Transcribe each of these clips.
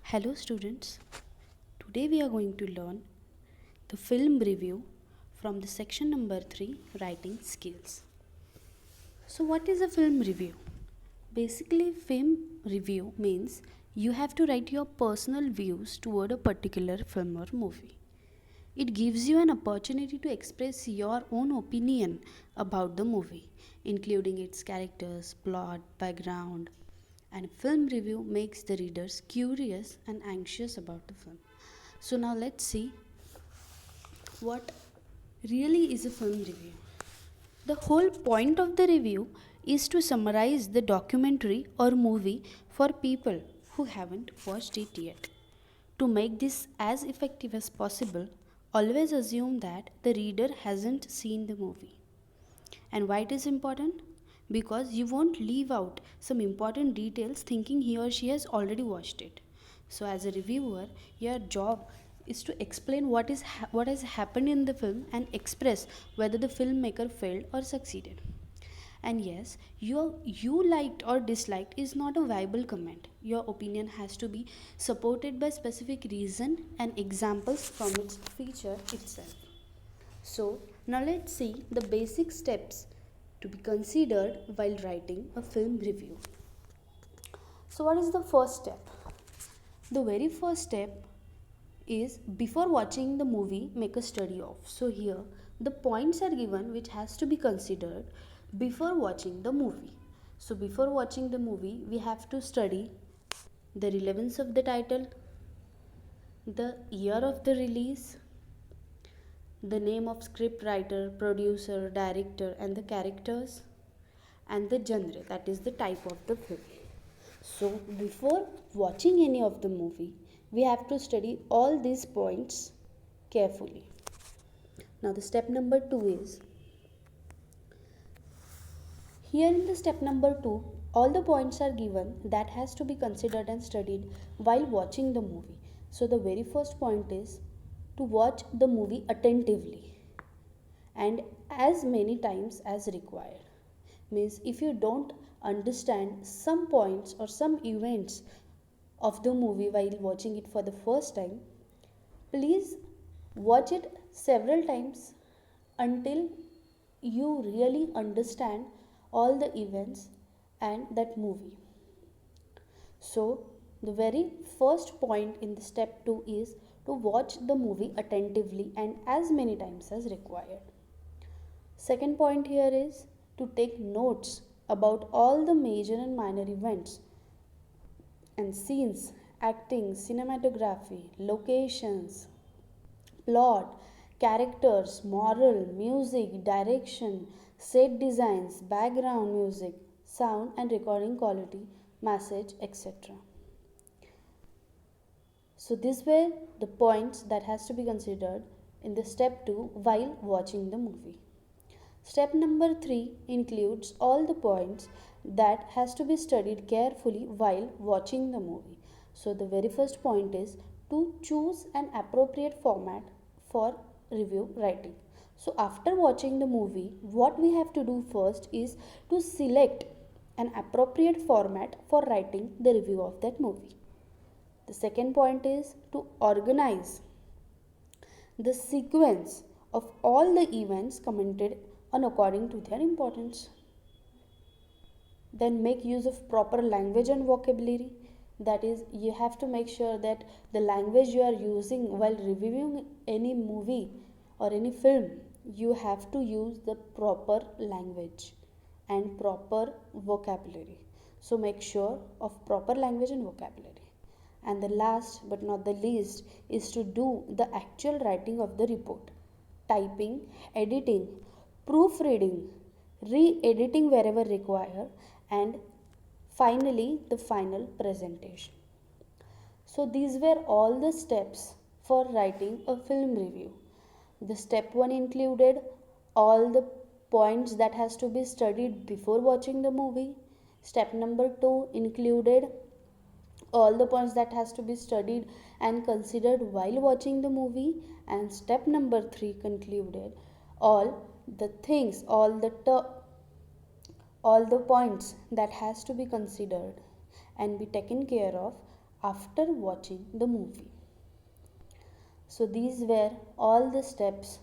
Hello students, today we are going to learn the film review from the section number 3 writing skills. So what is a film review? Basically film review means you have to write your personal views toward a particular film or movie. It gives you an opportunity to express your own opinion about the movie, including its characters, plot, background, and film review makes the readers curious and anxious about the film. So now let's see what really is a film review. The whole point of the review is to summarize the documentary or movie for people who haven't watched it yet. To make this as effective as possible, always assume that the reader hasn't seen the movie. And why it is important? Because you won't leave out some important details thinking he or she has already watched it. So as a reviewer, your job is to explain what has happened in the film and express whether the filmmaker failed or succeeded. And yes, you liked or disliked is not a viable comment. Your opinion has to be supported by specific reason and examples from its feature itself. So, now let's see the basic steps to be considered while writing a film review. So, what is the first step? The very first step is before watching the movie, make a study of. So, here the points are given which has to be considered before watching the movie. So, before watching the movie, we have to study the relevance of the title, the year of the release, the name of script writer, producer, director, and the characters, and the genre, that is the type of the film. So, before watching any of the movie, we have to study all these points carefully. Now, the step number 2 is here in the step number 2, all the points are given that has to be considered and studied while watching the movie. So, the very first point is to watch the movie attentively and as many times as required. Means if you don't understand some points or some events of the movie while watching it for the first time, please watch it several times until you really understand all the events and that movie. So, the very first point in the step 2 is to watch the movie attentively and as many times as required. Second point here is to take notes about all the major and minor events and scenes, acting, cinematography, locations, plot, characters, moral, music, direction, set designs, background music, sound and recording quality, message, etc. So these were the points that has to be considered in the step 2 while watching the movie. Step number 3 includes all the points that has to be studied carefully while watching the movie. So the very first point is to choose an appropriate format for review writing. So after watching the movie, what we have to do first is to select an appropriate format for writing the review of that movie. The second point is to organize the sequence of all the events commented on according to their importance. Then make use of proper language and vocabulary. That is, you have to make sure that the language you are using while reviewing any movie or any film, you have to use the proper language and proper vocabulary. So make sure of proper language and vocabulary. And the last but not the least is to do the actual writing of the report. Typing, editing, proofreading, re-editing wherever required, and finally the final presentation. So these were all the steps for writing a film review. The step 1 included all the points that has to be studied before watching the movie. Step number 2 included all the points that has to be studied and considered while watching the movie, and step number 3 concluded all the things all the points that has to be considered and be taken care of after watching the movie. So these were all the steps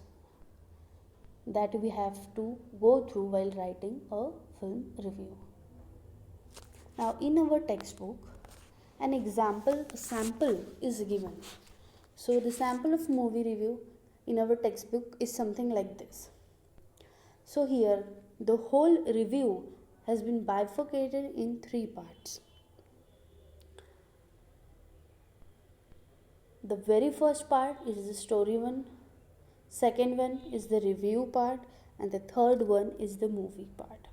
that we have to go through while writing a film review. Now in our textbook, a sample is given. So the sample of movie review in our textbook is something like this. So here the whole review has been bifurcated in 3 parts. The very first part is the story one, second one is the review part, and the third one is the movie part.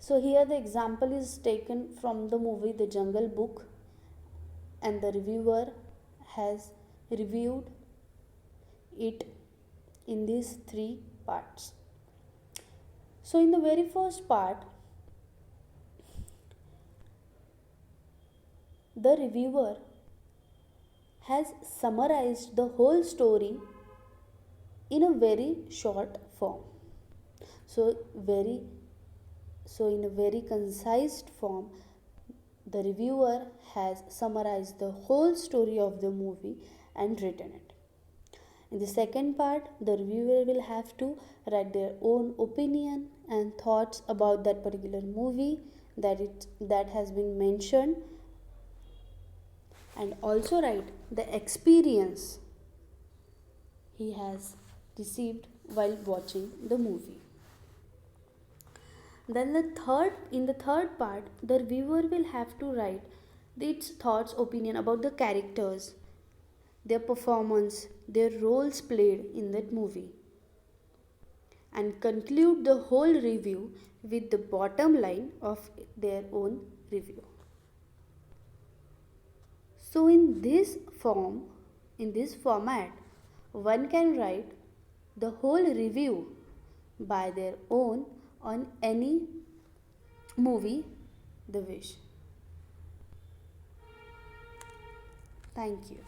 So here the example is taken from the movie The Jungle Book, and the reviewer has reviewed it in these 3 parts. So in the very first part, the reviewer has summarized the whole story in a very short form. So in a very concise form, the reviewer has summarized the whole story of the movie and written it. In the second part, the reviewer will have to write their own opinion and thoughts about that particular movie that has been mentioned, and also write the experience he has received while watching the movie. Then in the third part, the reviewer will have to write its thoughts, opinion about the characters, their performance, their roles played in that movie, and conclude the whole review with the bottom line of their own review. So in this format, one can write the whole review by their own on any movie they wish. Thank you.